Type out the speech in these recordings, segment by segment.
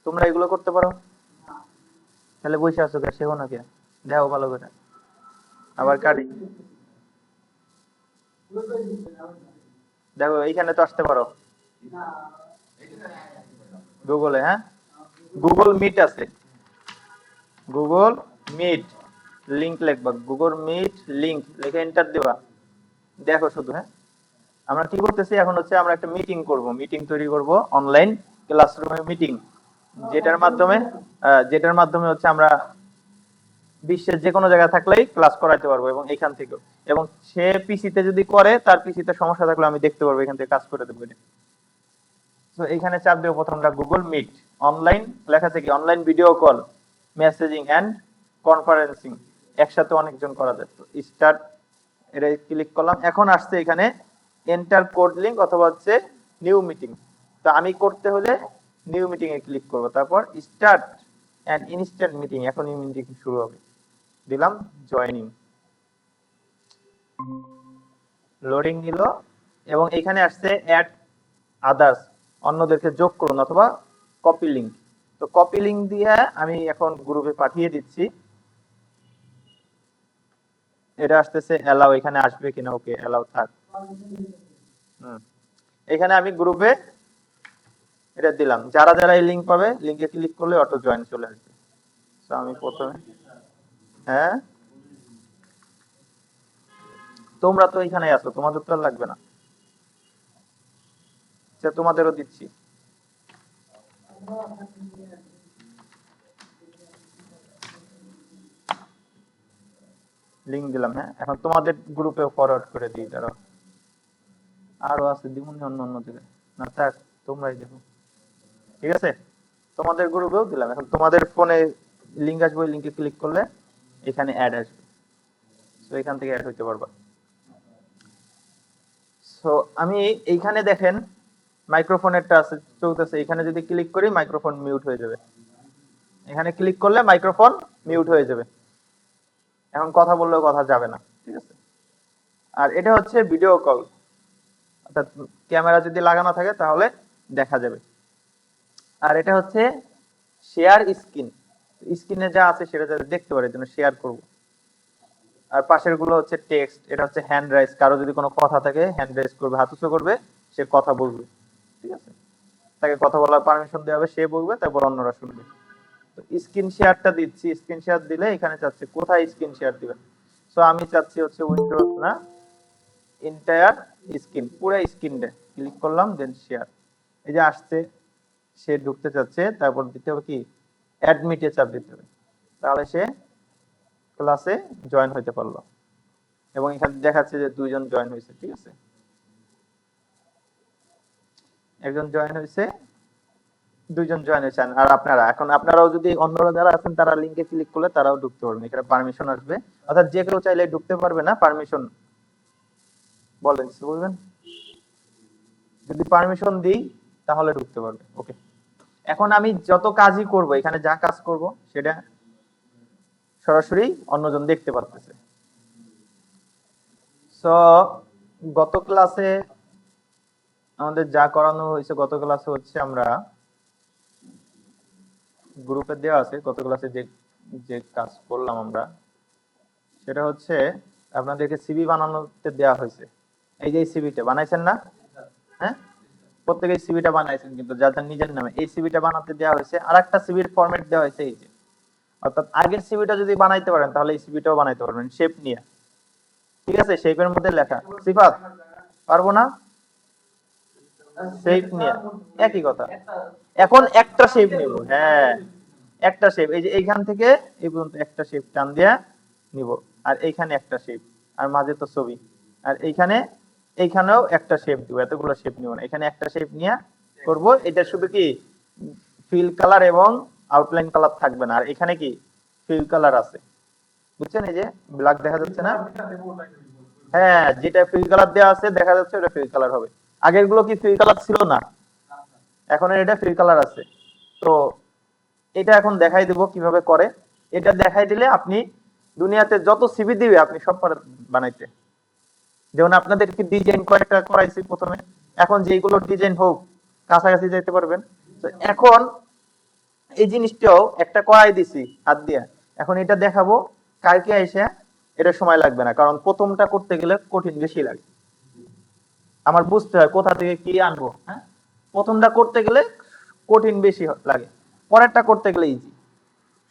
তোমরা এগুলো করতে পারো? তাহলে বসে আছো কে? শেখো না কে? দেখো ভালো করে। আবার কাটি। দেখো এইখানে তো আসতে পারো গুগলে। হ্যাঁ, গুগল মিট আছে। গুগল মিট লিংক লিখবা, গুগল মিট লিংক লিখে এন্টার দিবা। দেখো শুধু। হ্যাঁ, আমরা কি করতেছি এখন হচ্ছে আমরা একটা মিটিং করব, মিটিং তৈরি করব, অনলাইন ক্লাসরুমে মিটিং, যেটার মাধ্যমে হচ্ছে আমরা বিশ্বের যে কোনো জায়গায় থাকলেই ক্লাস করাইতে পারবো এবং এখান থেকেও। এবং সে পিসিতে যদি করে, তার পিসিতে সমস্যা থাকলে আমি দেখতে পারবো, এখান থেকে কাজ করে দেবো। তো এখানে চাপ দেবো প্রথমটা গুগল মিট অনলাইন, লেখা থেকে online video call, messaging and conferencing, একসাথে অনেকজন করা যায়। তো স্টার্ট, এটা ক্লিক করলাম। এখন আসছে এখানে এন্টার কোড লিংক অথবা হচ্ছে নিউ মিটিং। তো আমি করতে হলে নিউ মিটিং এ ক্লিক করব, তারপর স্টার্ট এন্ড ইনস্ট্যান্ট মিটিং, এখন মিটিং শুরু হবে। দিলাম জয়েনিং, লোডিং নিল এবং এখানে আসছে অ্যাড আদার্স, অন্যদেরকে যোগ করুন অথবা কপি লিংক। তো কপি লিংক দিয়ে আমি এখন গ্রুপে পাঠিয়ে দিচ্ছি। এটা আসতেছে অ্যালাউ, এখানে আসবে কিনা? ওকে, অ্যালাউ থাক। এখানে আমি গ্রুপে এটা দিলাম, যারা যারা এই লিংক পাবে, লিংকে ক্লিক করলে অটো জয়েন চলে আসবে। তো আমি প্রথমে, হ্যাঁ তোমরা তো এখানে আছো, তোমাদের তো আর লাগবে না, সে তোমাদেরও দিচ্ছি। লিংক দিলাম। হ্যাঁ, এখন তোমাদের গ্রুপে ফরওয়ার্ড করে দিই। দাঁড়াও, আরো আছে দিমুনি অন্য অন্য জায়গায়, না থাক, তোমরাই দেখো। ঠিক আছে, তোমাদের গ্রুপেও দিলাম। এখন তোমাদের ফোনে লিংক আসবে, ওই লিংকে ক্লিক করলে এখানে অ্যাড আসবে, তো এখান থেকে অ্যাড হইতে পারবা। সো আমি এইখানে দেখেন মাইক্রোফোনেরটা আছে চলতেছে, এখানে যদি ক্লিক করি মাইক্রোফোন মিউট হয়ে যাবে। এখানে ক্লিক করলে মাইক্রোফোন মিউট হয়ে যাবে, এখন কথা বললেও কথা যাবে না। ঠিক আছে, আর এটা হচ্ছে ভিডিও কল, অর্থাৎ ক্যামেরা যদি লাগানো থাকে তাহলে দেখা যাবে। আর এটা হচ্ছে শেয়ার স্ক্রিন, স্ক্রিনে যা আছে সেটা যাতে দেখতে পারে, জন্য শেয়ার করব। আর পাশের গুলো হচ্ছে টেক্সট, এটা হচ্ছে হ্যান্ড রাইজ, কারো যদি কোনো কথা থাকে হ্যান্ড রাইজ করবে, হাত উঁচু করবে, সে কথা বলবে। ঠিক আছে, তাকে কথা বলার পারমিশন দেওয়া হবে, সে বলবে, তারপর অন্যরা শুনবে। তো স্ক্রিন শেয়ারটা দিচ্ছি, স্ক্রিন শেয়ার দিলে এখানে চাচ্ছে কোথায় স্ক্রিন শেয়ার দিবেন। সো আমি চাচ্ছি হচ্ছে উইন্ডোজ না, এন্টায়ার স্ক্রিন, পুরো স্ক্রিনটা ক্লিক করলাম, দেন শেয়ার। এই যে আসছে, সে ঢুকতে চাচ্ছে, তারপর দিতে হবে কি অ্যাডমিটে চাপ দিতে হবে, তাহলে সে ক্লাসে জয়েন হইতে পারলো। এবং এখানে দেখাচ্ছে যে 2 জন জয়েন হয়েছে। ঠিক আছে, একজন জয়েন হয়েছে, 2 জন জয়েন হয়েছেন। আর আপনারা এখন, আপনারাও যদি অন্যরা যারা আছেন তারা লিংকে ক্লিক করলে তারাও ঢুকতে পারবেন, এখানে পারমিশন আসবে, অর্থাৎ যে কেউ চাইলে ঢুকতে পারবে না, পারমিশন বলেন, কিছু বলবেন? যদি পারমিশন দিই তাহলে ঢুকতে পারবে। ওকে, এখন আমি যত কাজই করব, এখানে যা কাজ করব সেটা সরাসরি অন্যজন দেখতে পারতেছে। সো গত ক্লাসে আমাদের যা করানো হয়েছে, গত ক্লাসে হচ্ছে আমরা গ্রুপে দেওয়া আছে, গত ক্লাসে যে যে কাজ করলাম আমরা, সেটা হচ্ছে আপনাদেরকে সিভি বানানোতে দেওয়া হয়েছে। এই যে সিভিটা বানাইছেন না? হ্যাঁ, প্রত্যেকে সিভিটা বানাইছেন, কিন্তু যাদের নিজের নামে এই সিভিটা বানাতে দেওয়া হয়েছে। আর একটা সিভির ফরম্যাট দেওয়া হয়েছে এই যে, অর্থাৎ আগের সিভিটা যদি বানাইতে পারেন তাহলে এই সিভিটাও বানাইতে পারবেন শেপ নিয়ে। ঠিক আছে, শেপের মধ্যে লেখা সিফাত পারবো না, শেপ নিয়ে একই কথা। এখন একটা শেপ নিব, হ্যাঁ একটা শেপ, এই যে এইখান থেকে এই পর্যন্ত একটা শেপ টান দিয়া নিব, আর এইখানে একটা শেপ, আর মাঝে তো ছবি, আর এইখানেও একটা শেপ দিব, এতগুলো শেপ নিব না, এখানে একটা শেপ নিয়ে করব। এটা শুধু কি ফিল কালার এবং আউটলাইন কালার থাকবে না, আর এখানে কি ফিল কালার আছে, বুঝছেন? এই যে ব্ল্যাক দেখা যাচ্ছে না? হ্যাঁ, যেটা ফিল কালার দেওয়া আছে দেখা যাচ্ছে ওটা ফিল কালার হবে। আগের গুলো কি ফিল কালার ছিল না? এখন এটা ফিল কালার আছে। তো এটা এখন দেখাই দিব কিভাবে করে। এটা দেখাই দিলে আপনি দুনিয়াতে যত সিভি দিবে আপনি সব বানাইতে। যেমন আপনাদেরকে ডিজাইন কয়েকটা করাইছি প্রথমে, এখন যেগুলো ডিজাইন হোক কাছাকাছি যেতে পারবেন। তো এখন এই জিনিসটাও একটা করাই দিছি হাত দিয়ে, এখন এটা দেখাবো কালকে এসে, এটা সময় লাগবে না, কারণ প্রথমটা করতে গেলে কঠিন বেশি লাগে, আমার বুঝতে হয় কোথা থেকে কি আনবো। হ্যাঁ, প্রথমটা করতে গেলে কঠিন বেশি লাগে, পরেরটা করতে গেলে ইজি,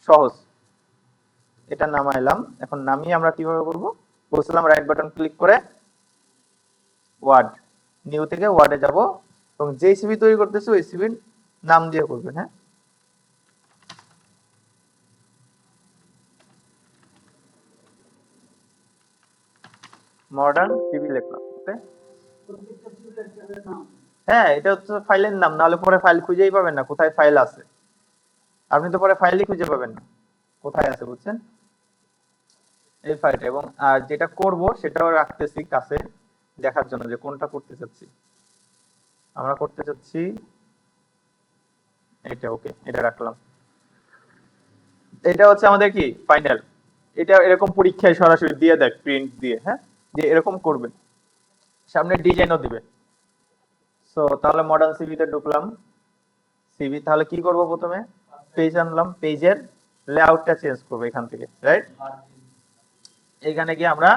সহজ। এটা নামাইলাম, এখন নামিয়ে আমরা কিভাবে করবো বলছিলাম, রাইট বাটন ক্লিক করে ওয়ার্ড, নিউ থেকে ওয়ার্ডে যাব, এবং যে সিভি তৈরি করতেছে ওই সিভির নাম দিয়ে করবেন। হ্যাঁ, মডার্ন সিভি লিখলাম। ওকে, হ্যাঁ এটা হচ্ছে ফাইলের নাম, নাহলে পরে ফাইল খুঁজেই পাবেন না কোথায় ফাইল আছে, আপনি তো পরে ফাইলই খুঁজে পাবেন না কোথায় আছে, বুঝছেন, এই ফাইলটা। এবং আর যেটা করব সেটাও রাখতেছি কাছে দেখার জন্য যে কোনটা করতে চাচ্ছি, আমরা করতে চাচ্ছি এটা। ওকে, এটা রাখলাম। এটা হচ্ছে আমাদের কি ফাইনাল, এটা এরকম পরীক্ষায় সরাসরি দিয়ে দেয় প্রিন্ট দিয়ে। হ্যাঁ, যে এরকম করবে, সামনে ডিজাইনও দিবে। সো তাহলে মডার্ন সিভিতে ঢুকলাম, সিভি তাহলে কি করব, প্রথমে পেজ আনলাম, পেজের লেআউটটা চেঞ্জ করব এখান থেকে, রাইট, এখানে গিয়ে আমরা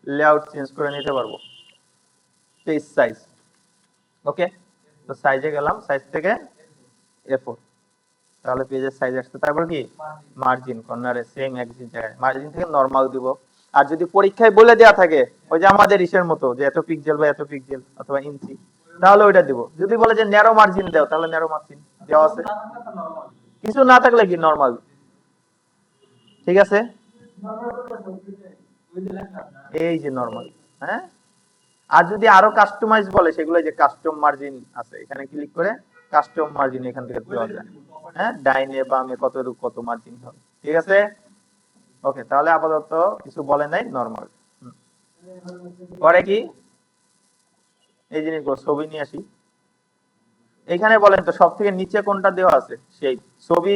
লেআউট চেঞ্জ করে নিতে পারবো, পেজ সাইজ। ওকে, তো সাইজে গেলাম, সাইজ থেকে A4, তাহলে পেজের সাইজ আসছে। তারপর কি মার্জিন, কর্নারে সেম এক্সিট জায়গায় মার্জিন থেকে নরমাল দিব। আর যদি পরীক্ষায় বলে দেয়া থাকে ওই যে আমাদের ইসের মতো যে এত পিক্সেল বা এত পিক্সেল অথবা ইঞ্চি, তাহলে ওইটা দিব। যদি বলে যে ন্যারো মার্জিন দাও, তাহলে ন্যারো মার্জিন দেওয়া আছে, কিছু না থাকলে কি নরমাল, ঠিক আছে, এই যে নরমাল। হ্যাঁ, আর যদি আরো কাস্টমাইজ বলে সেগুলো যে কাস্টম মার্জিন আছে, এখানে ক্লিক করে কাস্টম মার্জিন এখান থেকে দেওয়া যায়। হ্যাঁ, ডাইনে বামে কত মার্জিন হবে, ঠিক আছে। ওকে, তাহলে আপাতত কিছু বলে নাই, নরমাল। পরে কি এই জিনিসগুলো ছবি নিয়ে আসি, এখানে বলেন তো সব থেকে নিচে কোনটা দেওয়া আছে, সেই ছবি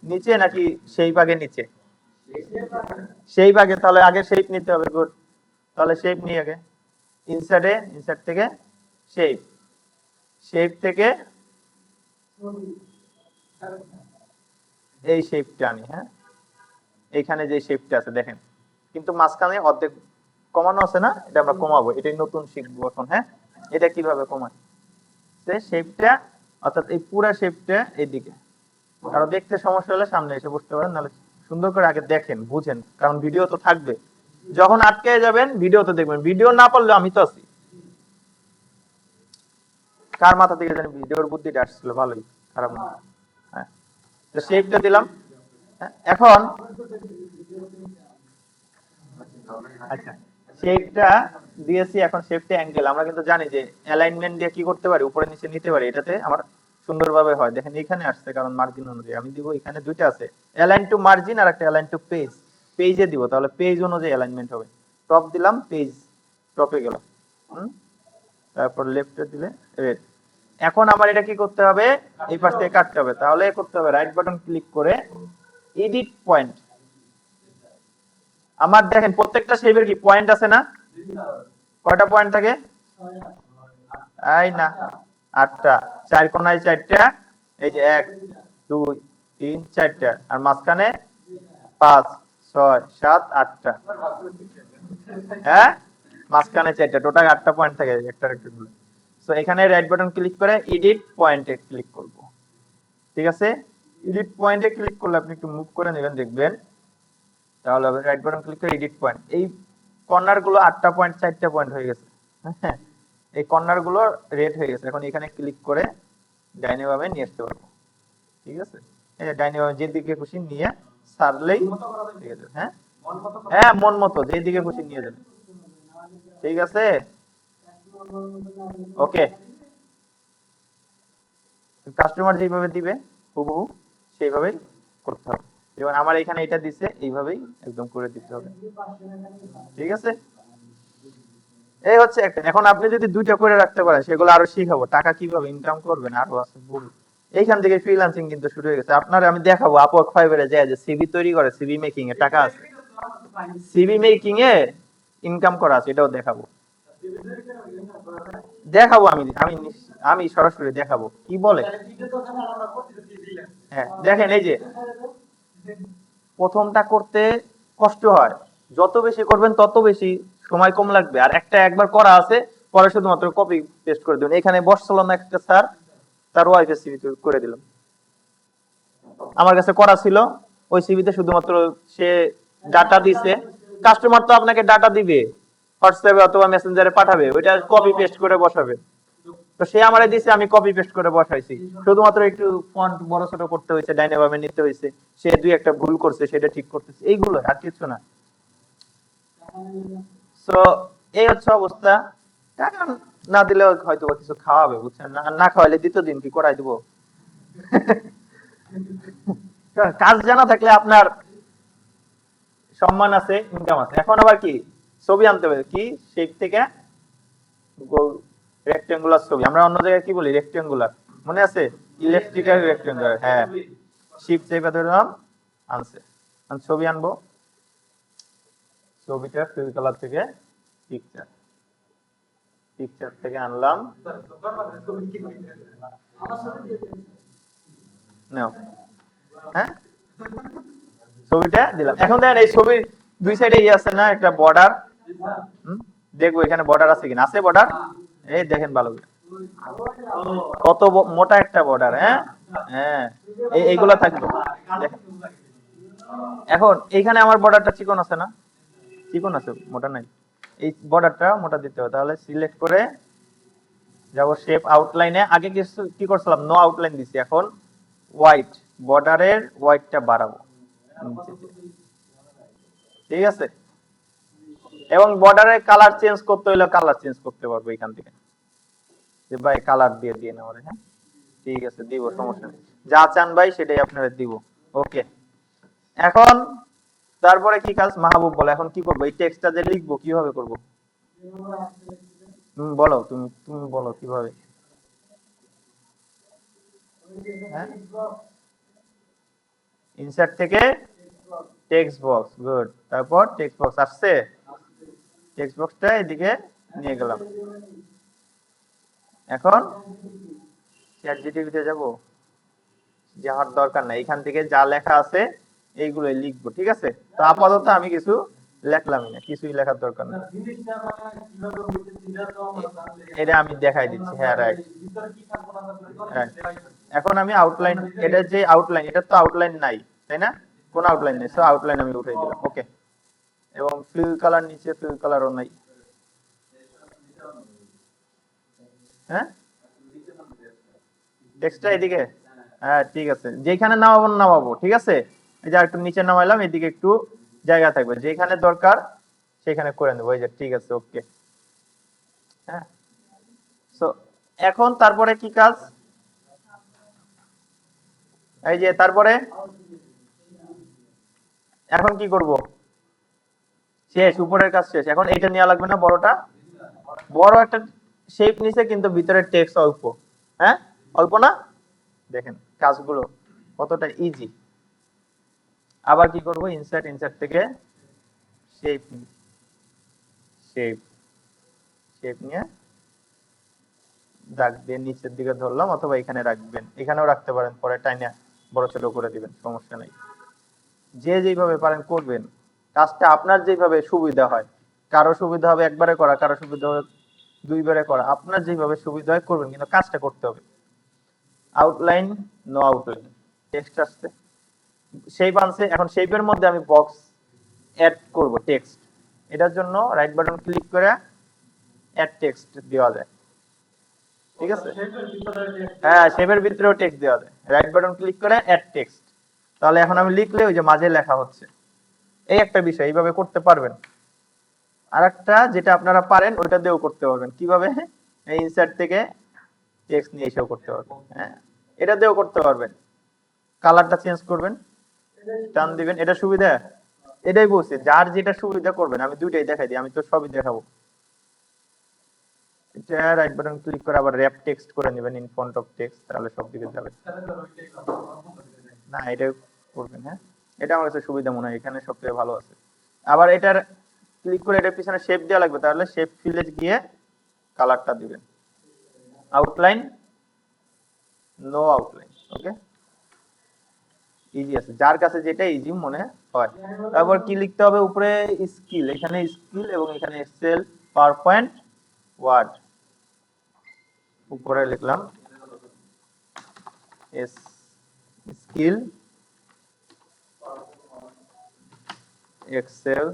নিচে নাকি সেই ভাগে নিচে, সেই ভাগে, তাহলে আগে শেপ নিতে হবে। গুড, তাহলে শেপ নিয়ে আগে ইনসার্ট থেকে শেপ, শেপ থেকে এই শেপটা আনি। হ্যাঁ, এইখানে যে শেপটা আছে দেখেন, কিন্তু মাঝখানে অর্ধেক কমানো আছে না, এটা আমরা কমাবো, এটাই নতুন শিখবো এখন। হ্যাঁ, এটা কিভাবে কমায়, শেপটা অর্থাৎ এই পুরো শেপটা এইদিকে। কারো দেখতে সমস্যা হলে সামনে এসে বসতে পারেন, নাহলে সুন্দর করে আগে দেখেন বুঝেন, কারণ ভিডিও তো থাকবে, যখন আটকে যাবেন ভিডিও তো দেখবেন, ভিডিও না পারলে আমি তো আছি। কার মাথা থেকে জানি ভিডিওর বুদ্ধিটা আসছিল, ভালোই, খারাপ না। হ্যাঁ, তো শেপটা দিলাম। হ্যাঁ, এখন আচ্ছা, শেপটা দিয়েছি, এখন শেপটা অ্যাঙ্গেল, আমরা কিন্তু জানি যে অ্যালাইনমেন্ট দিয়ে কি করতে পারি, উপরে নিচে নিতে পারি, এটাতে আমার সুন্দরভাবে হয়। দেখেন এখানে আসছে, কারণ মার্জিন অনুযায়ী আমি দিব, এখানে দুইটা আছে, অ্যালাইন টু মার্জিন আর একটা অ্যালাইন টু পেজ, পেজে দিব, তাহলে পেজ অনুযায়ী অ্যালাইনমেন্ট হবে। টপ দিলাম, পেজ টপে গেল। তারপর লেফটে দিলে রেড। এখন আমার এটা কি করতে হবে, এই পাশ থেকে কাটতে হবে, তাহলে করতে হবে রাইট বাটন ক্লিক করে এডিট পয়েন্ট। আমার দেখেন প্রত্যেকটা শেপের কি পয়েন্ট আছে না, কয়টা পয়েন্ট থাকে, এই না 8টা, চার কোণায় 4টা, এই যে 1 2 3 4টা, আর মাঝখানে 5 6 7 8টা। হ্যাঁ, মাঝখানে 4টা, টোটাল 8টা পয়েন্ট থাকে একটা একটা করে। সো এখানে রাইট বাটন ক্লিক করে এডিট পয়েন্টে ক্লিক করব, ঠিক আছে। এডিট পয়েন্টে ক্লিক করলে আপনি একটু মুভ করে নেবেন, দেখবেন তাহলে হবে। রাইট বাটন ক্লিক করে এডিট পয়েন্ট, এই কর্নার গুলো 8টা পয়েন্ট 4টা পয়েন্ট হয়ে গেছে। হ্যাঁ, এই কর্নার গুলো রেড হয়ে গেছে, এখন এখানে ক্লিক করে ডাইনে বামে নিয়ে আসতে পারবো, ঠিক আছে। এই ডাইনে বামে যেদিকে খুশি নিয়ে সারলেই ঠিক আছে। হ্যাঁ, হ্যাঁ মন মতো যেদিকে খুশি নিয়ে যাবে, ঠিক আছে। ওকে, কাস্টমার যেভাবে দিবে হুবহু সেইভাবেই করতে হবে। যেমন আমার এখানে এটা দিছে, এইভাবেই একদম করে দিতে হবে, ঠিক আছে। এই হচ্ছে একটা। এখন আপনি যদি দুইটা করে রাখতে পারেন, সেগুলো আরো শিখাবো, টাকা কিভাবে ইনকাম করবেন আরো আছে বহু। এইখান থেকে ফ্রিল্যান্সিং কিন্তু শুরু হয়ে গেছে। আপনারা আমি দেখাবো আপওয়ার্ক ফাইবারে যায় যে সিভি তৈরি করে, সিভি মেকিং এ টাকা আছে, সিভি মেকিং এ ইনকাম করা আছে, এটাও দেখাবো। দেখাবো আমি আমি আমি সরাসরি দেখাবো কি বলে। হ্যাঁ দেখেন এই যে প্রথমটা করতে কষ্ট হয়, যত বেশি করবেন তত বেশি সময় কম লাগবে। আর একটা একবার করা আছে, পরে শুধুমাত্র কপি পেস্ট করে দেবেন। এখানে বসছিল না একটা স্যার, তার ওয়াইফের সিভি করে দিলাম। আমার কাছে করা ছিল, ওই সিভিতে শুধুমাত্র সে ডাটা দিছে। কাস্টমার তো আপনাকে ডাটা দিবে, হোয়াটসঅ্যাপে অথবা মেসেঞ্জারে পাঠাবে, ওইটা কপি পেস্ট করে বসাবে। তো সে আমারে দিছে, আমি কপি পেস্ট করে বসাইছি। শুধুমাত্র একটু ফন্ট বড় ছোট করতে হয়েছে, ডাইনে বামে নিতে হয়েছে, সে দুই একটা ভুল করছে, সেটা ঠিক করতেছে, এইগুলো আর কিছু না। তো এই হচ্ছে অবস্থা। টাকা না দিলেও হয়তো বা কিছু খাওয়াবে, বুঝছেন না? না খাওয়াইলে দ্বিতীয় দিন কি করাই দিব? কারণ কাজ জানা থাকলে আপনার সম্মান আছে, ইনকাম আছে। এখন আবার কি ছবি আনতে হবে, কি শেপ থেকে গোল রেক্টেঙ্গুলার ছবি, আমরা অন্য জায়গায় কি বলি রেক্টেঙ্গুলার, মনে আছে? ইলেকট্রিক্যাল রেক্টেঙ্গুলার, হ্যাঁ। শিফট চেপে ধরলাম, আনছে। ছবি আনবো, ছবিটা ফিল কালার থেকে পিকচার, পিকচার থেকে আনলাম, নাও, হ্যাঁ ছবিটা দিলাম। এখন দেখেন এই ছবির দুই সাইডে ইয়ে আছে না, একটা বর্ডার। দেখবো এখানে বর্ডার আছে কিনা, আছে বর্ডার, এই দেখেন ভালো করে কত মোটা একটা বর্ডার, হ্যাঁ হ্যাঁ, এইগুলা থাকবে। দেখেন এখন এইখানে আমার বর্ডারটা চিকন আছে না, চিকন আছে, মোটা নাই। এই বর্ডারটা মোটা দিতে হবে, তাহলে সিলেক্ট করে যাব শেপ আউটলাইনে। আগে কি করছিলাম, নো আউটলাইন দিছি, এখন হোয়াইট, বর্ডারের হোয়াইটটা বাড়াবো, ঠিক আছে। এবং বর্ডারের কালার চেঞ্জ করতে হলে কালার চেঞ্জ করতে পারবো এখান থেকে, যে ভাই কালার দিয়ে দিয়ে নেওয়ার, হ্যাঁ ঠিক আছে, দিব, সমস্যা নেই, যা চান ভাই সেটাই আপনারা দিব। ওকে, এখন তারপরে কি কাজ মাহবুব বলে, এখন কি করবো? এই টেক্সটটা যে লিখবো কিভাবে করব? তুমি বলো, তুমি তুমি বলো কিভাবে। হ্যাঁ, ইনসার্ট থেকে টেক্সট বক্স, গুড। তারপর টেক্সট বক্স আসছে, টেক্সট বক্সটা এদিকে নিয়ে গেলাম। এখন চ্যাট জিটিপিতে যাব, যাওয়ার দরকার নাই, এখান থেকে যা লেখা আছে এইগুলোই লিখবো, ঠিক আছে। তো আপাতত আমি কিছু লেখলামই না, কিছুই লেখার দরকার নেই, এটা আমি দেখাই দিচ্ছি। হ্যাঁ রাইট, এখন আমি আউটলাইন, এটা যে আউটলাইন, এটা তো আউটলাইন নাই, তাই না? কোন আউটলাইন নেই, সো আউটলাইন আমি উঠাই দিলাম। ওকে, এবং ফিল কালার, নিচে ফিল কালারও নাই, হ্যাঁ টেক্সটটা এদিকে, হ্যাঁ ঠিক আছে, যেখানে নামাবো নামাবো, ঠিক আছে। এই যে একটু নিচে নামাইলাম, এদিকে একটু জায়গা থাকবে, যেখানে দরকার সেখানে করে নেবো, এই যে ঠিক আছে। ওকে, হ্যাঁ। সো এখন তারপরে কি কাজ, এই যে তারপরে এখন কি করব, শেষ, উপরের কাজ শেষ। এখন এইটা নেওয়া লাগবে না, বড়টা, বড় একটা শেপ নিছে, কিন্তু ভিতরে টেক্সট অল্প, হ্যাঁ অল্প না? দেখেন কাজগুলো কতটা ইজি। আবার কি করব, ইনসার্ট, ইনসার্ট থেকে শেপ, শেপ, শেপ নিয়ে দাগ দিয়ে নিচের দিকে ধরলাম, অথবা এখানে রাখবেন, এখানেও রাখতে পারেন, পরে টাইনে বড় ছোট করে দিবেন, সমস্যা নেই। যে যেভাবে পারেন করবেন, কাজটা আপনার যেভাবে সুবিধা হয়। কারো সুবিধা হবে একবারে করা, কারো সুবিধা হবে দুইবারে করা, আপনার যেভাবে সুবিধা হয় করবেন, কিন্তু কাজটা করতে হবে। আউটলাইন, নো আউটলাইন, টেক্সট আসছে, শেপ আনছে। এখন শেপের মধ্যে আমি বক্স অ্যাড করব, টেক্সট। এটার জন্য রাইট বাটন ক্লিক করে অ্যাড টেক্সট দেওয়া যায়, ঠিক আছে। হ্যাঁ, শেপের ভিতরেও টেক্সট দেওয়া যায়, রাইট বাটন ক্লিক করে অ্যাড টেক্সট। তাহলে এখন আমি লিখলে ওই যে মাঝে লেখা হচ্ছে, এই একটা বিষয়, এইভাবে করতে পারবেন। আরেকটা যেটা আপনারা পারেন ওইটা দিয়েও করতে পারবেন, কিভাবে? এই ইনসার্ট থেকে টেক্সট নিয়ে এসেও করতে পারবেন, হ্যাঁ এটা দিয়েও করতে পারবেন। কালারটা চেঞ্জ করবেন, টান দিবেন, এটা সুবিধা। এটাই বলছি, যার যেটা সুবিধা করবেন, আমি দুইটাই দেখাই দিই, আমি তো সবই দেখাবো। এটা রাইট বাটন ক্লিক করে আবার র‍্যাপ টেক্সট করে নেবেন, ইন ফ্রন্ট অফ টেক্সট, তাহলে সব দিকে যাবে। না এটা করবেন, হ্যাঁ এটা আমার কাছে সুবিধা মনে হয়, এখানে সবথেকে ভালো আছে। আবার এটার ক্লিক করে এটার পিছনে শেপ দেওয়া লাগবে, তাহলে শেপ ফিলে গিয়ে কালারটা দিবেন। আউটলাইন, নো আউটলাইন, ওকে। ইজি আছে, যার কাছে যেটা ইজি মনে হয়। তারপর কি লিখতে হবে উপরে, স্কিল, এখানে স্কিল এবং এখানে এক্সেল, পাওয়ার পয়েন্ট, ওয়ার্ড। উপরে লিখলাম skill, Excel,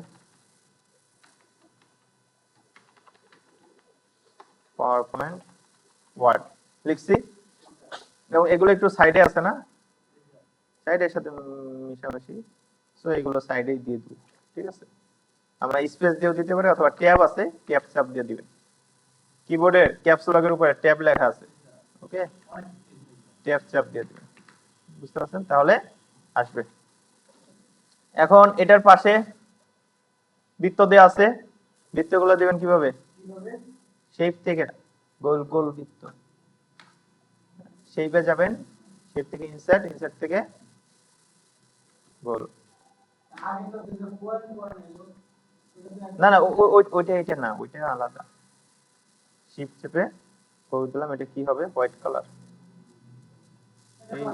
PowerPoint, Word লিখছি। এবং এগুলো একটু সাইডে আছে না, সাইডের সাথে মিশামিশি, সো এগুলো সাইডেই দিয়ে দিব। ঠিক আছে, আমরা স্পেস দিয়েও দিতে পারি অথবা ট্যাব আছে, ট্যাব চাপ দিয়ে দিবেন। কিবোর্ডে ক্যাপস লকের উপরে ট্যাব লেখা আছে, ওকে, ট্যাব চাপ দিয়ে দিবেন। বুঝতে পারছেন? তাহলে আসবে। এখন এটার পাশে বৃত্ত দেয়া আছে, বৃত্তগুলো দিবেন কিভাবে? শেপ থেকে, গোল গোল বৃত্ত, শেপে যাবেন, শেপ থেকে ইনসার্ট, ইনসার্ট থেকে গোল। না না, ওইটা এটা না, ওইটা আলাদা। শিফট চেপে গোল দিলাম, এটা কি হবে? হোয়াইট কালার, এই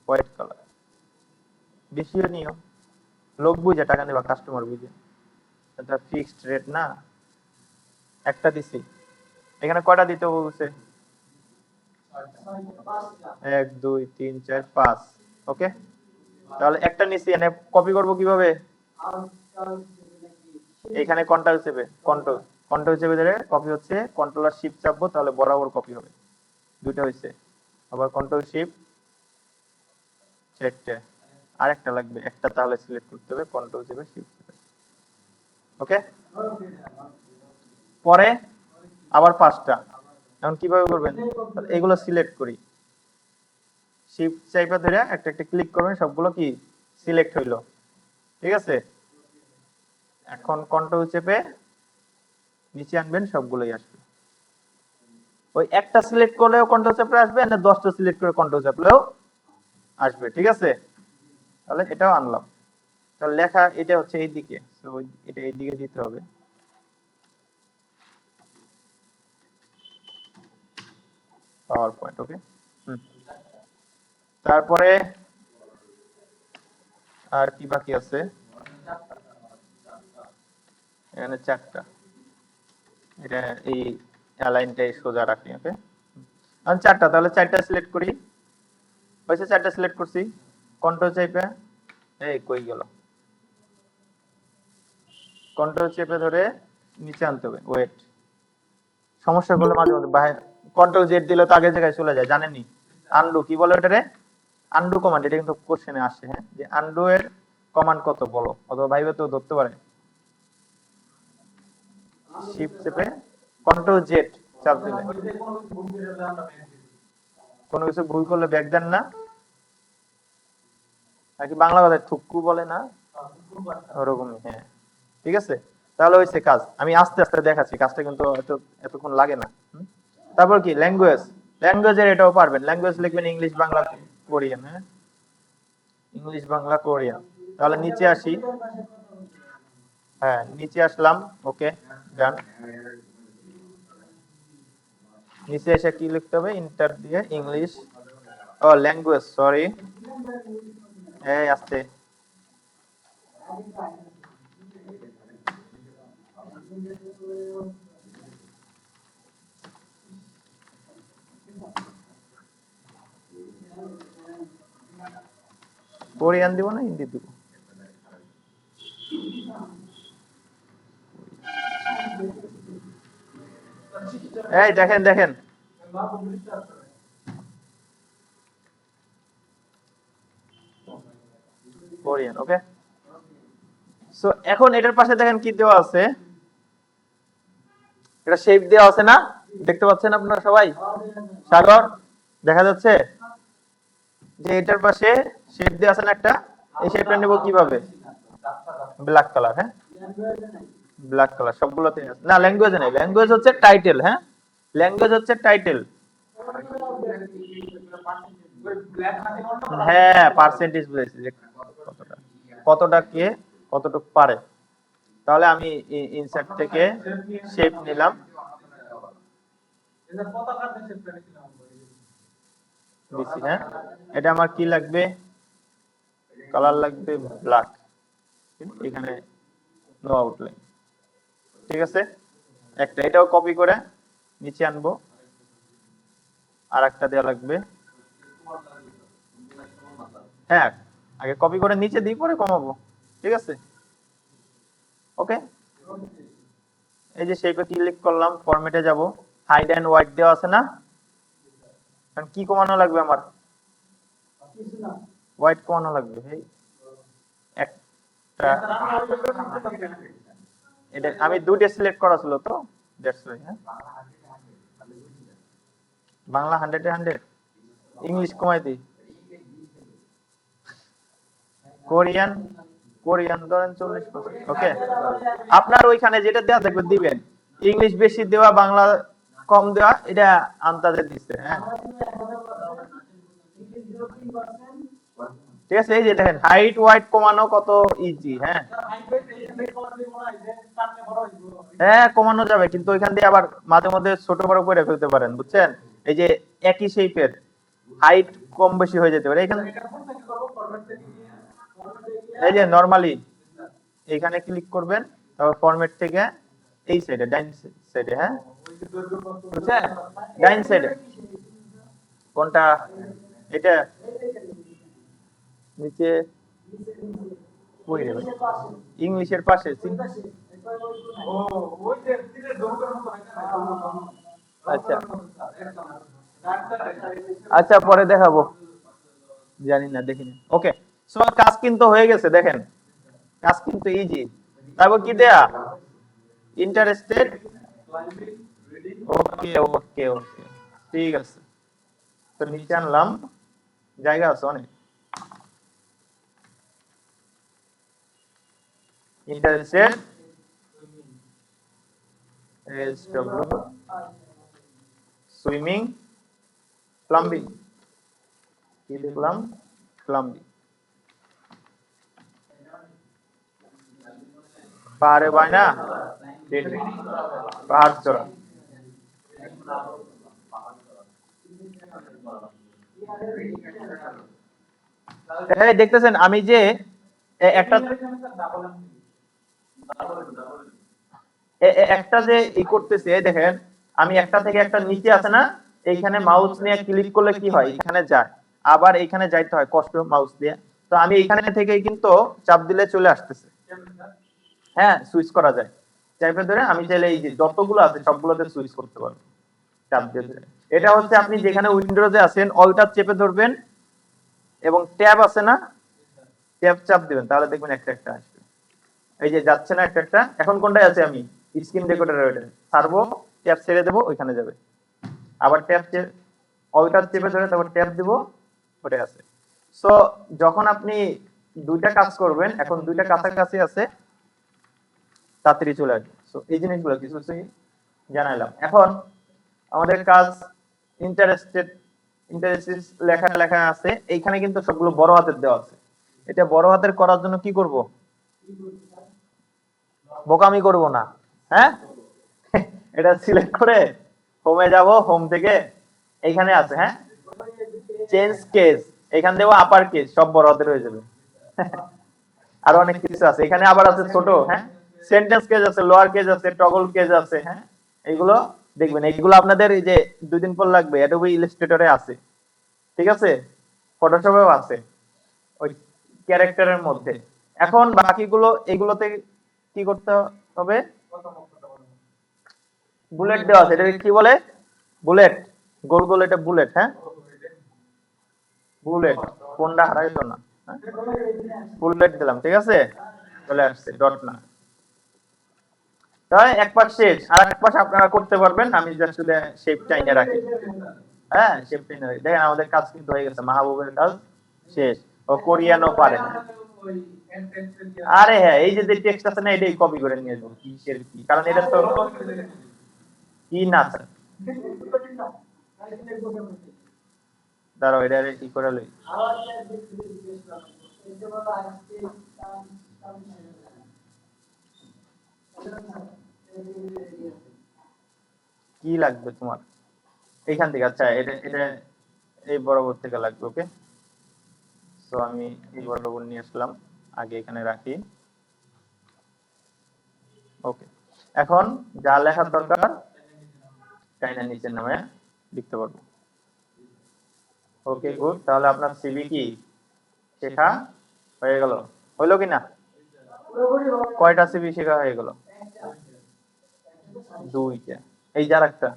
হোয়াইট কালার। বেশিও নিও, লোক বুঝে টাকা নেবা, কাস্টমার বুঝে, এটা ফিক্সড রেট না। একটা দিছি, এখানে কয়টা দিতে বলছে? 1 2 3 4 5, ওকে। তাহলে একটা নিছি, এনে কপি করব কিভাবে? এখানে কন্ট্রোল চেপে, কন্ট্রোল কন্ট্রোল চেপে ধরে কপি হচ্ছে, কন্ট্রোল আর শিফট চাপবো, তাহলে বরাবর কপি হবে। দুটো হইছে। আবার কন্ট্রোল শিফট, চারটে, আর একটা লাগবে, একটা তাহলে সিলেক্ট করতে হবে, কন্ট্রোল চেপে শিফট চেপে, ওকে। পরে আবার 5টা। এখন কিভাবে করবেন? এগুলো সিলেক্ট করি, শিফট চাইপা ধরে একটা একটা ক্লিক করবেন, সবগুলো কি সিলেক্ট হইলো। ঠিক আছে, এখন কন্ট্রোল চেপে নিচে আনবেন, সবগুলোই আসবে। ওই একটা সিলেক্ট করলেও কন্ট্রোল চাপলে আসবে, না 10টা সিলেক্ট করে কন্ট্রোল চাপলেও আসবে। ঠিক আছে, তাহলে এটাও আনলাম। তাহলে লেখা এটা হচ্ছে এইদিকে, তো এটা এইদিকে দিতে হবে। পাওয়ার পয়েন্ট, ওকে। তারপরে আর কি বাকি আছে? এখানে 4টা, এটা এই অ্যালাইনটাই সোজা রাখি, ওকে। আমি 4টা, তাহলে 4টা সিলেক্ট করি, হয়েছে 4টা সিলেক্ট করছি, কন্ট্রোল চেপে, এই কই গেল, কন্ট্রোল চেপে ধরে নিচে আনতে হবে, ওয়েট। সমস্যা করলে মাঝে মাঝে কন্ট্রোল জেড দিলে তো আগের জায়গায় চলে যায়, জানেননি? আনডু কি বলে ওটারে? আনডু কমান্ড, এটা কিন্তু কোশ্চেনে আসে, হ্যাঁ, যে আনডু এর কমান্ড কত বলো, অথবা ভাইবে তো ধরতে পারে। শিফট চেপে কন্ট্রোল জেড চাপ দিলে, কোনো কিছু ভুল করলে ব্যাক দেন না, নাকি বাংলা কথায় থুক্কু বলে না, ওরকমই, হ্যাঁ। ঠিক আছে, তাহলে হয়েছে কাজ। আমি আস্তে আস্তে দেখাচ্ছি, কাজটা কিন্তু এতক্ষণ লাগে না। তারপর কি ল্যাঙ্গুয়েজ, ল্যাঙ্গুয়েজের এটাও পারবেন। ল্যাঙ্গুয়েজ লিখবেন ইংলিশ, বাংলা, কোরিয়ান, হ্যাঁ, ইংলিশ, বাংলা, কোরিয়ান। তাহলে নিচে আসি, হ্যাঁ নিচে আসলাম, ওকে, ডান। নিচে এসে কি লিখতে হবে? ইন্টার দিয়ে ইংলিশ, ও ল্যাঙ্গুয়েজ, সরি, এই আস্তে, কোরিয়ান দিব না হিন্দি দিব? এই দেখেন দেখেন, কোরিয়ান, ওকে। সো এখন এটার পাশে দেখেন কি দেওয়া আছে, এটা শেপ দেওয়া আছে না, দেখতে পাচ্ছেন আপনারা সবাই? সাগর, দেখা যাচ্ছে যে এটার পাশে শেপ দেওয়া আছে না একটা? এই শেপটা নেব কিভাবে? ব্ল্যাক কালার, হ্যাঁ, ব্ল্যাক কালার সবগুলোতে আছে না, ল্যাঙ্গুয়েজে নাই, ল্যাঙ্গুয়েজ হচ্ছে টাইটেল, হ্যাঁ, ল্যাঙ্গুয়েজ হচ্ছে টাইটেল, হ্যাঁ, পার্সেন্টেজ বুঝাইছি যে কতটা, কতটা কে কতটুকু পারে। তাহলে আমি ইনসার্ট থেকে শেপ নিলাম, দিছি, হ্যাঁ। এটা আমার কি লাগবে? কালার লাগবে ব্ল্যাক, এখানে নো আউটলাইন। ঠিক আছে, একটা এটাও কপি করে নিচে আনবো, আর একটা দেওয়া লাগবে। হ্যাঁ, আগে কপি করে নিচে দিই, পরে কমাবো। ঠিক আছে, ওকে। এই যে শেপে ক্লিক করলাম, ফরম্যাটে যাব, হাইড এন্ড হোয়াইট দেওয়া আছে না? কারণ কি কমানো লাগবে আমার? হোয়াইট কমানো লাগবে। এই একটা, এটা আমি দুটো সিলেক্ট করা ছিল তো, দ্যাটস ওয়াই। হ্যাঁ, বাংলা 100 এ 100, ইংলিশ কমাই দিই। কোরিয়ান, কোরিয়ান ধরেন 40%। ওকে, আপনার ওইখানে যেটা দেওয়া থাকবে দিবেন। ইংলিশ বেশি দেওয়া, বাংলা কম দেওয়া, এটা আন্দাজে দিচ্ছে। হ্যাঁ, ঠিক আছে। এই যে দেখেন হাইট হোয়াইট কমানো কত ইজি। হ্যাঁ, হ্যাঁ কমানো যাবে, কিন্তু ওইখান দিয়ে আবার মাঝে মধ্যে ছোট বড় করে ফেলতে পারেন, বুঝছেন? এই যে একই শেপের হাইট কম বেশি হয়ে যেতে পারে এখানে। এই যে নরমালি এখানে ক্লিক করবেন, তারপর ফরম্যাট থেকে এই সাইডে, ডাইন সাইডে। হ্যাঁ, বুঝছেন? ডাইন সাইডে কোনটা? এটা নিচে কই রে ভাই? ইংলিশের পাশে আচ্ছা আচ্ছা, পরে দেখাবো, জানি না, দেখিনি। ওকে, সো কাজ কিন্তু হয়ে গেছে, দেখেন কাজ কিন্তু ইজি। তারপর কি দেয়া? ইন্টারেস্টেড। ওকে ওকে ওকে, ঠিক আছে। তো নিচে আনলাম, জায়গা আছে অনেক। ইন্টারেস্টেড SW সুইমিং প্লাম্বিং, কি লিখলাম? প্লাম্বিং। পাহাড়ে বায়না, পাহাড় চড়া। এই দেখতেছেন আমি যে একটা একটা যে ই করতেছি, এই দেখেন আমি একটা থেকে একটা নিচে আছে না, এইখানে মাউস নিয়ে ক্লিক করলে কি হয়, এখানে যায়, আবার এইখানে যাইতে হয় কষ্ট মাউস দিয়ে। তো আমি এইখানে থেকে কিন্তু চাপ দিলে চলে আসতেছে। হ্যাঁ, সুইচ করা যায়, চাপে ধরে আমি চাইলে এই যে যতগুলো আছে সবগুলোতে সুইচ করতে পারবো চাপ দিয়ে ধরে। এটা হচ্ছে আপনি যেখানে উইন্ডোজে আছেন অলটা চেপে ধরবেন, এবং ট্যাব আছে না, ট্যাব চাপ দিবেন, তাহলে দেখবেন একটা একটা আসবে। এই যে যাচ্ছে না একটা একটা, এখন কোনটায় আছে আমি? স্ক্রিন রেকর্ডার, ওইটা ছাড়বো, ট্যাব ছেড়ে দেবো, ওইখানে যাবে। আবার ট্যাব অলটা চেপে ধরে তারপর ট্যাব দিব, ওটা আছে। সো যখন আপনি দুইটা কাজ করবেন, এখন দুইটা কাছাকাছি আছে, তাড়াতাড়ি চলে আসবে। সো এই জিনিসগুলো কিছু জানাইলাম। এখন আমাদের কাজ ইন্টারেস্টেড, ইন্টারেস্টেড লেখা লেখা আছে, এইখানে কিন্তু সবগুলো বড় হাতের দেওয়া আছে। এটা বড় হাতের করার জন্য কি করব? বোকামি করব না। হ্যাঁ, এটা সিলেক্ট করে হোমে যাব, হোম থেকে এইখানে আছে। হ্যাঁ, চেঞ্জ কেস, এখান দেবো আপার কেস, সব বড় হাতের হয়ে যাবে। আর অনেক কিছু আছে এখানে, আবার আছে ছোট। হ্যাঁ, সেন্টেন্স কেস আছে, লোয়ার কেস আছে, টগল কেস আছে। হ্যাঁ, এইগুলো দেখবেন, এইগুলো আপনাদের এই যে 2 দিন পর লাগবে, অ্যাডোবি ইলাস্ট্রেটরে আছে। ঠিক আছে, ফটোশপেও আছে, ওই ক্যারেক্টারের মধ্যে। এখন বাকিগুলো এইগুলোতে কি করতে হবে? বুলেট দেওয়া আছে, এটাকে কি বলে? বুলেট, গোল গোল, এটা বুলেট। হ্যাঁ, বুলেট, কোনটা হারাইছো না। বুলেট দিলাম, ঠিক আছে, চলে আসছে, ডট না। তাই এক পাশ শেষ, আর এক পাশ আপনারা করতে পারবেন, আমি জাস্ট শেপটা এনে রাখি। হ্যাঁ, শেপটা এনে রাখি। দেখেন আমাদের কাজ কিন্তু হয়ে গেছে, মাহবুবের কাজ শেষ। ও কোরিয়ানও পারে। আরে হ্যাঁ, এই যে টেক্সট আছে না, এটাই কপি করে নিয়ে যাবো, কিসের কি, কারণ এটা তো কি না আছে। দাঁড়াও, এটা কি করে লই। কি লাগবে তোমার এইখান থেকে? আচ্ছা, এটা এটা এই বরাবর থেকে লাগবে। ওকে, তো আমি এই বর্গমূল নিয়ে আসলাম, আগে এখানে রাখি। ওকে, এখন যা লেখার দরকার টাইনা নিচের নামে লিখতে পারবো। ওকে গুড, তাহলে আপনার সিভি কি শেখা হয়ে গেল, হইলো কিনা? কয়টা সিভি শেখা হয়ে গেল? দুইটা। এই যার একটা,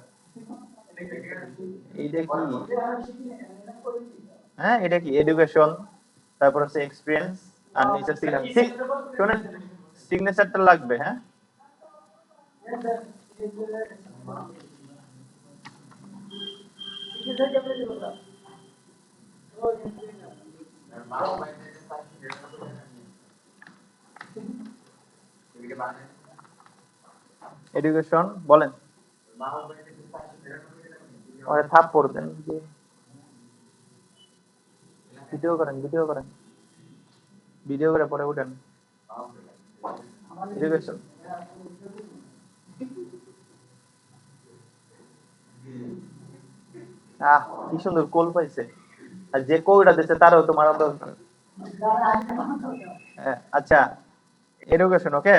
এইটা কি? হ্যাঁ, এটা কি এডুকেশন, তারপর হচ্ছে এক্সপেরিয়েন্স, আর নিচে শুনেন সিগনেচারটা লাগবে। হ্যাঁ, এডুকেশন বলেন, ওরে থাপ পড়বেন, ভিডিও করেন, ভিডিও করেন, ভিডিও করে পরে উঠেন। এডুকেশন কি সুন্দর কোল পাইছে, আর যে কোলটা দিচ্ছে তারও তো মারা দরকার। আচ্ছা, এডুকেশন ওকে,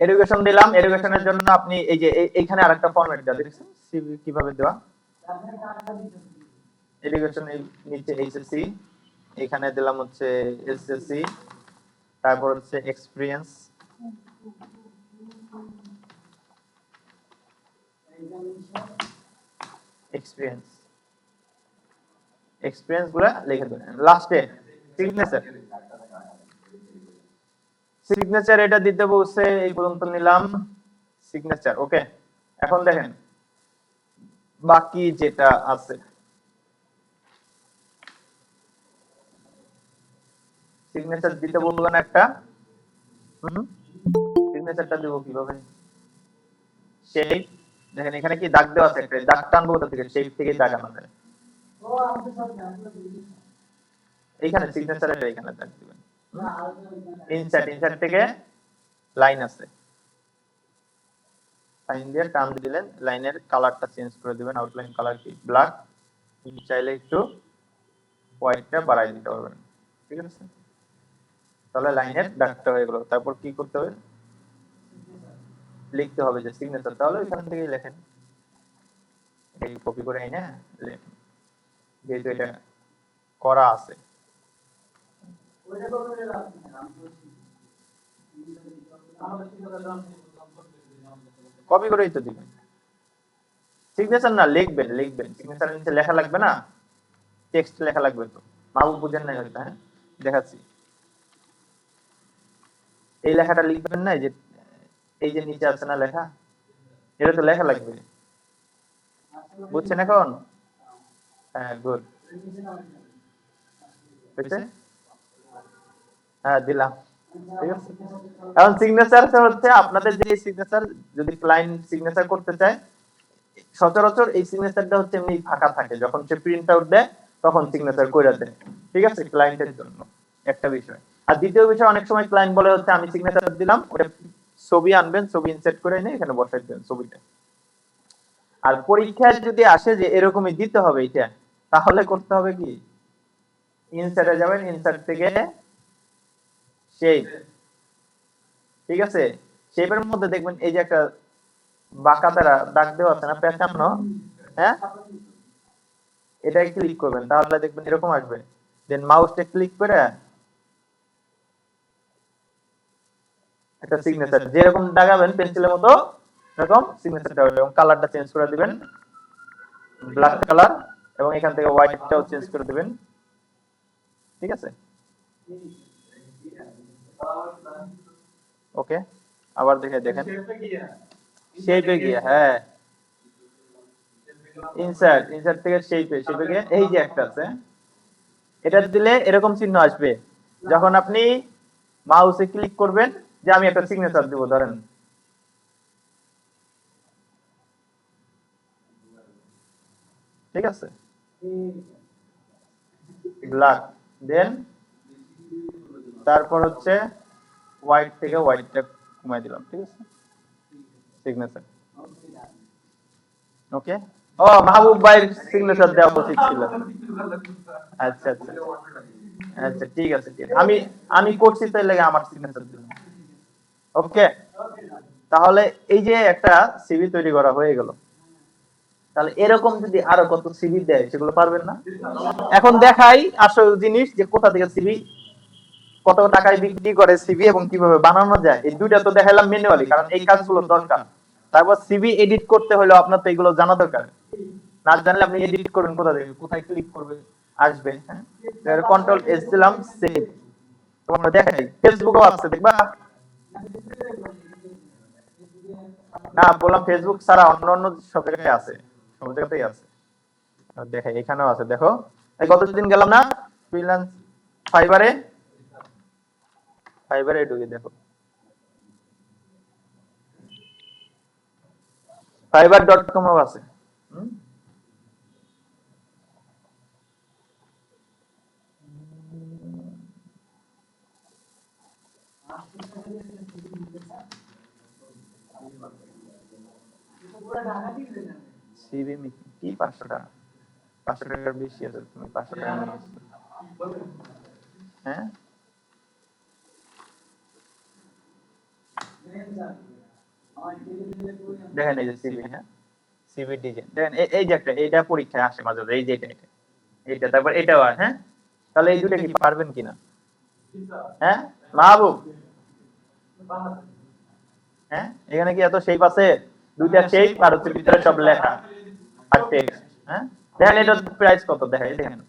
এডুকেশন দিলাম। এডুকেশনের জন্য আপনি এই যে এইখানে আরেকটা ফরম্যাট দেওয়া দেখছেন সিভি কিভাবে দেওয়া। এডুকেশন এই নিচে এইচএসসি, এখানে দিলাম হচ্ছে এসএসসি, তারপর হচ্ছে এক্সপেরিয়েন্স, এক্সপেরিয়েন্স, এক্সপেরিয়েন্স গুলা লিখে দেবেন। লাস্টে সিগনেচার, সিগনেচার এটা দিতে বলছে, এই পর্যন্ত নিলাম সিগনেচার। ওকে, এখন দেখেন বাকি যেটা আছে, সিগনেচার দিতে বলবো না একটা, সিগনেচারটা দেবো কিভাবে? শেপ, দেখেন এখানে কি দাগ দেওয়া আছে, একটা দাগ টানবো ওটা থেকে, শেপ থেকে দাগ আনা যায়। এইখানে সিগনেচারের এখানে দাগ দিবেন, ইনসার্ট, ইনসার্ট থেকে লাইন আছে, লাইন দিয়ে টান দিলেন, লাইনের কালারটা চেঞ্জ করে দিবেন। আউটলাইন কালার কি ব্ল্যাক, চাইলে একটু হোয়াইটটা বাড়াই দিতে পারবেন। ঠিক আছে, তাহলে লাইনের দাগটা হয়ে গেল। তারপর কি করতে হবে? লিখতে হবে যে সিগনেচার, তাহলে এখান থেকে লেখেন, এই কপি করে এনে লেখেন, যেহেতু এটা করা আছে। কপি করেই তো দিবেন, সিগনেচার না লিখবেন, লিখবেন সিগনেচার নিচে লেখা লাগবে না, টেক্সট লেখা লাগবে। তো মাহবুব বুঝেন নাই হয়তো, হ্যাঁ দেখাচ্ছি, এই লেখাটা লিখবেন না, এই যে নিচে আছে না লেখা, এটা তো লেখা লাগবে, বুঝছেন এখন? হ্যাঁ গুড, বুঝছে? হ্যাঁ দিলাম। ঠিক আছে, এখন সিগনেচার হচ্ছে আপনাদের যে সিগনেচার, যদি ক্লায়েন্ট সিগনেচার করতে চায়, সচরাচর এই সিগনেচারটা হচ্ছে এমনি ফাঁকা থাকে, যখন সে প্রিন্ট আউট দেয় তখন সিগনেচার করে দেয়। ঠিক আছে, ক্লায়েন্টের জন্য একটা বিষয়। আর দ্বিতীয় বিষয়, অনেক সময় ক্লায়েন্ট বলে হচ্ছে আমি সিগনেচার দিলাম, ওটা ছবি আনবেন, ছবি ইনসার্ট করে এনে এখানে বসাই দেন ছবিটা। আর পরীক্ষায় যদি আসে যে এরকমই দিতে হবে এটা, তাহলে করতে হবে কি, ইনসার্টে যাবেন, ইনসার্ট থেকে শেপ, ঠিক আছে, শেপের মধ্যে দেখবেন এই যে একটা বাঁকা দ্বারা দাগ দেওয়া আছে না, পেঁচানো, হ্যাঁ, এটাই ক্লিক করবেন, তাহলে দেখবেন এরকম আসবে। দেন মাউসটা ক্লিক করে একটা সিগনেচার যেরকম দাগাবেন পেন্সিলের মতো, এরকম সিগনেচারটা হবে, এবং কালারটা চেঞ্জ করে দিবেন ব্ল্যাক কালার, এবং এখান থেকে হোয়াইটটাও চেঞ্জ করে দিবেন। ঠিক আছে, ওকে, আবার দেখে দেখেন, শেপে গিয়ে, হ্যাঁ ইনসার্ট, ইনসার্ট থেকে শেপে, শেপে গিয়ে এই যে একটা আছে, এটা দিলে এরকম চিহ্ন আসবে। যখন আপনি মাউসে ক্লিক করবেন যে আমি একটা সিগনেচার দেব, ধরেন ঠিক আছে, ব্ল্যাক, দেন তারপর হচ্ছে হোয়াইট থেকে হোয়াইটটা কমাই দিলাম। ঠিক আছে, সিগনেচার। ওকে, ও মাহবুব ভাইয়ের সিগনেচার দেওয়া উচিত ছিল। আচ্ছা আচ্ছা আচ্ছা, ঠিক আছে ঠিক আছে। আমি আমি করছি তাই লাগে আমার সিগনেচার দিলাম। ওকে, তাহলে এই যে একটা সিভি তৈরি করা হয়ে গেল। তাহলে এরকম যদি আরো কত সিভি দেয় সেগুলো পারবেন না? এখন দেখাই আসল জিনিস যে কোথা থেকে সিভি, কত টাকায় বিক্রি করে সিভি এবং কিভাবে বানানো যায়। এই দুইটা তো দেখালাম ম্যানুয়ালি, কারণ এই কাজগুলো দরকার। তারপর সিভি এডিট করতে হলে আপনার তো এগুলো জানা দরকার। না জানলে আপনি এডিট করবেন কোথা থেকে, কোথায় ক্লিক করবে আসবে, হ্যাঁ? কন্ট্রোল এস দিলাম, সেভ। তোমরা দেখাই ফেসবুকও আছে দেখবা। না বললাম ফেসবুক ছাড়া অন্য অন্য সব জায়গায় আছে, সব জায়গাতেই আছে। দেখাই এখানেও আছে, দেখো। এই গতদিন গেলাম না ফ্রিল্যান্স ফাইবারে, ফাইবারে ঢুকে দেখো, fiverr.com ও আছে। হুম? সিভি মেকিং কি 500 টাকা? 500 টাকার বেশি আছে, তুমি 500 টাকা নিয়ে এসেছো। হ্যাঁ, দেখেন এই যে সিভি, হ্যাঁ, সিভি ডিজাইন দেখেন, এই যে একটা, এইটা পরীক্ষায় আসে মাঝে মাঝে, এই যে এটা এটা এইটা, তারপর এটাও আর, হ্যাঁ। তাহলে এই দুটো কি পারবেন কিনা? হ্যাঁ মাহবুব, হ্যাঁ এখানে কি এত শেপ আছে? দুইটা শেপ আর হচ্ছে ভিতরে সব লেখা আর টেক্সট, হ্যাঁ। দেখেন এটার প্রাইস কত, দেখেন দেখেন,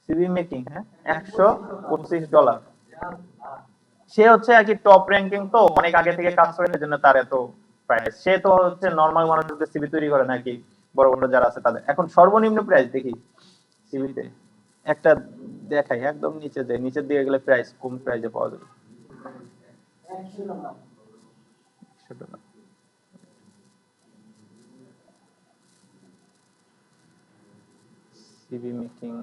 সিভি মেকিং, হ্যাঁ, $125। সে হচ্ছে আর কি টপ র্যাঙ্কিং, তো অনেক আগে থেকে কাজ করে, এজন্য তার এত প্রাইস। সে তো হচ্ছে নরমাল মানুষদের সিভি তৈরি করে নাকি, বড় বড় যারা আছে তাদের। এখন সর্বনিম্ন প্রাইস দেখি সিভিতে একটা, দেখাই একদম নিচে, যে নিচের দিকে গেলে প্রাইস কম প্রাইসে পাওয়া যাবে। 100 টাকা। সিভি মেকিং,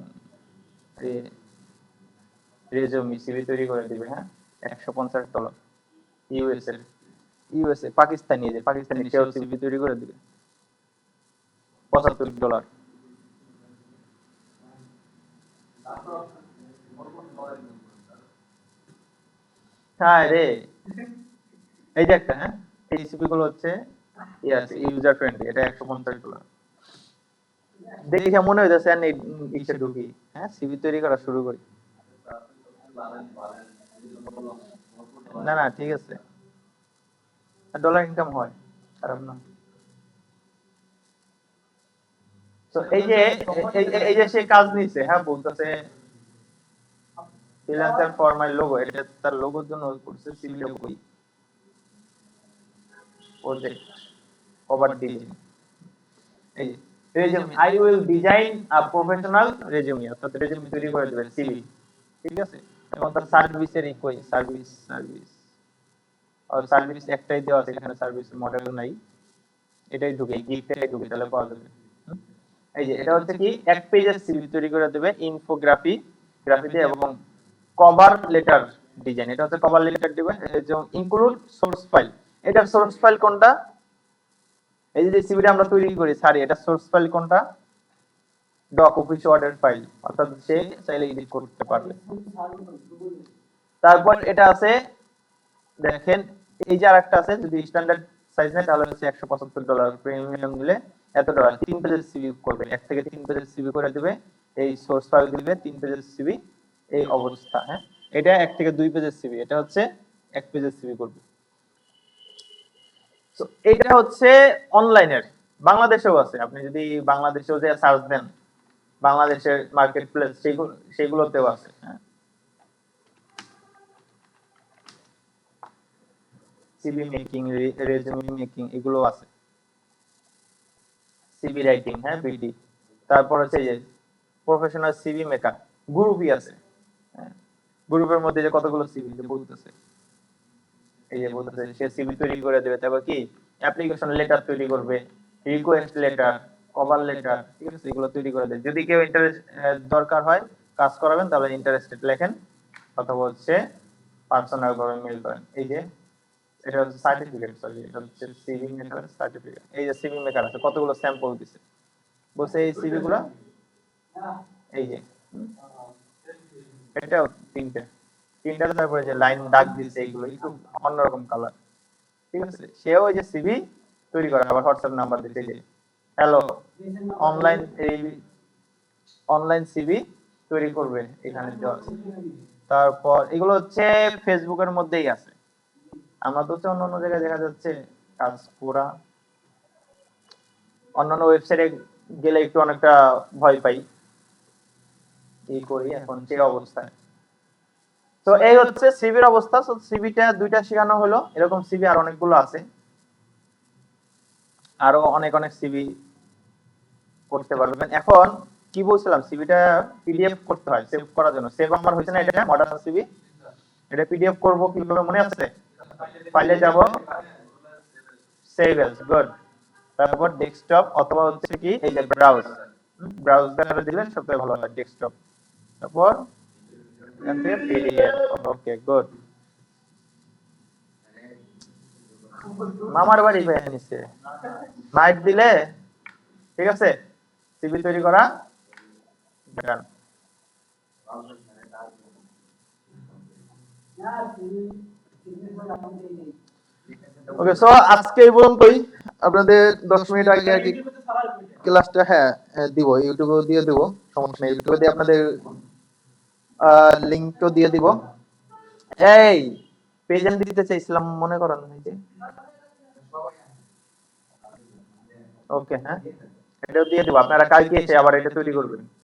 রেজুমি সিভি তৈরি করে দিবে, হ্যাঁ, $150। ইউএসএ, ইউএসএ পাকিস্তানি, যে পাকিস্তানি সেও সিভি তৈরি করে দিবে $75। হ্যাঁ রে, এই যে একটা, হ্যাঁ, এই সিভি গুলো হচ্ছে ইউজার ফ্রেন্ডলি, এটা $150। দেখে মনে হইতেছে আর ইসে ঢুকি, হ্যাঁ, সিভি তৈরি করা শুরু করি। না না ঠিক আছে, ডলার ইনকাম হয়, খারাপ না। তো এই যে এই যে সে কাজ নিছে, হ্যাঁ, বলতেছে ফ্রিল্যান্সার ফর মাই লোগো, এটা তার লোগোর জন্য করছে। সিভিটা কই, প্রজেক্ট কভার ডিজাইন, এই resume, I will design a professional resume, অর্থাৎ রেজিউমে তৈরি করে দিবেন, সিভি, ঠিক আছে। এবং তার সার্ভিসের কই, সার্ভিস সার্ভিস আর সার্ভিস একটাই দেওয়া আছে, এখানে সার্ভিস মডেল নাই, এটাই ঢুকে, গিফটটাই ঢুকে, তাহলে পাওয়া যাবে। এই যে এটা হচ্ছে কি, এক পেজের সিভি তৈরি করে দেবে, ইনফোগ্রাফি গ্রাফিতে, এবং কভার লেটার ডিজাইন, এটা হচ্ছে কভার লেটার দিবেন, যেমন ইনক্লুড সোর্স ফাইল। এটার সোর্স ফাইল কোনটা? এই যে সিভিটা আমরা তৈরি করি সারি, এটা সোর্স ফাইল কোনটা? ডক অফিস ওয়ার্ডের ফাইল, অর্থাৎ সে চাইলে এডিট করতে পারবে। তারপর এটা আছে, দেখেন এই যে আরেকটা আছে, যদি স্ট্যান্ডার্ড সাইজ নেয় তাহলে হচ্ছে $175, প্রিমিয়াম নিলে এত ডলার। 3 পেজের সিভি করবে, 1 থেকে 3 পেজের সিভি করে দিবে, এই সোর্স ফাইল দিবে 3 পেজের সিভি, এই অবস্থা, হ্যাঁ। এটা 1 থেকে 2 পেজের সিভি, এটা হচ্ছে 1 পেজের সিভি করবে। তো এটা হচ্ছে অনলাইনের, বাংলাদেশেও আছে, আপনি যদি বাংলাদেশেও যে সার্চ দেন, বাংলাদেশের মার্কেট প্লেস সেগুলোতেও আছে, হ্যাঁ। সিভি মেকিং, রেজুমে মেকিং, এগুলো আছে। সিভি রাইটিং, হ্যাঁ, বিডি। তারপর হচ্ছে এই যে প্রফেশনাল সিভি মেকার, গ্রুপই আছে, হ্যাঁ। গ্রুপের মধ্যে যে কতগুলো সিভি যে বলতেছে, এই যে বলতেছে সে সিভি তৈরি করে দেবে, তারপর কি অ্যাপ্লিকেশন লেটার তৈরি করবে, রিকোয়েস্ট লেটার, কভার লেটার, ঠিক আছে, এগুলো তৈরি করে দেবে। যদি কেউ ইন্টারেস্ট দরকার হয় কাজ করাবেন, তাহলে ইন্টারেস্টেড লেখেন, অথবা হচ্ছে পার্সোনাল ভাবে মেল করেন। এই যে এটা হচ্ছে সার্টিফিকেট, সরি, এটা হচ্ছে সিভি মেকার সার্টিফিকেট। এই যে সিভি মেকার আছে, কতগুলো স্যাম্পল দিছে, বলছে এই সিভি গুলা এই যে এটাও তিনটার তারপরে যে লাইন দাগ দিচ্ছে এইগুলো একটু অন্যরকম কালার, ঠিক আছে। সেও ওই যে সিভি তৈরি করে, আবার হোয়াটসঅ্যাপ নাম্বার দিতে, যে হ্যালো অনলাইন, এই অনলাইন সিভি তৈরি করবে এখানে দেওয়া আছে। তারপর এগুলো হচ্ছে ফেসবুকের মধ্যেই আছে, আমরা তো হচ্ছে অন্য অন্য জায়গায় দেখা যাচ্ছে কাজ করা, অন্যান্য ওয়েবসাইটে গেলে একটু অনেকটা ভয় পাই, এই করি এখন সেই অবস্থায়। তো এই হচ্ছে সিভির অবস্থা। তো সিভিটা দুইটা শেখানো হলো, এরকম সিভি আর অনেকগুলো আছে, আরো অনেক অনেক সিভি করতে পারবেন। এখন কি বলছিলাম, সিভিটা পিডিএফ করতে হয় সেভ করার জন্য। সেভ আমার হয়েছে না, এটা মডার্ন সিভি, এটা পিডিএফ করব কিভাবে মনে আছে? ফাইলে যাব, সেভ এজ, গুড, তারপর ডেস্কটপ অথবা হচ্ছে কি এই যে ব্রাউজ, ব্রাউজারে দিলে সবচেয়ে ভালো হয় ডেস্কটপ, তারপর এখান থেকে পিডিএফ, ওকে গুড। মামার বাড়ি পেয়ে নিচ্ছে, মাইক দিলে ঠিক আছে, সিভি তৈরি করা দেখান। ওকে, সো আজকে এই পর্যন্তই। আপনাদের 10 মিনিট আগে আর কি ক্লাসটা দিব, ইউটিউবে দিয়ে দিব, সমস্যা নেই, ইউটিউবে দিয়ে আপনাদের লিংকটা দিয়ে দিব। এই প্রেজেন্ট দিতে চাইছিলাম, মনে করেন এই যে, ওকে হ্যাঁ, এটাও দিয়ে দিব, আপনারা কালকে এসে আবার এটা তৈরি করবেন।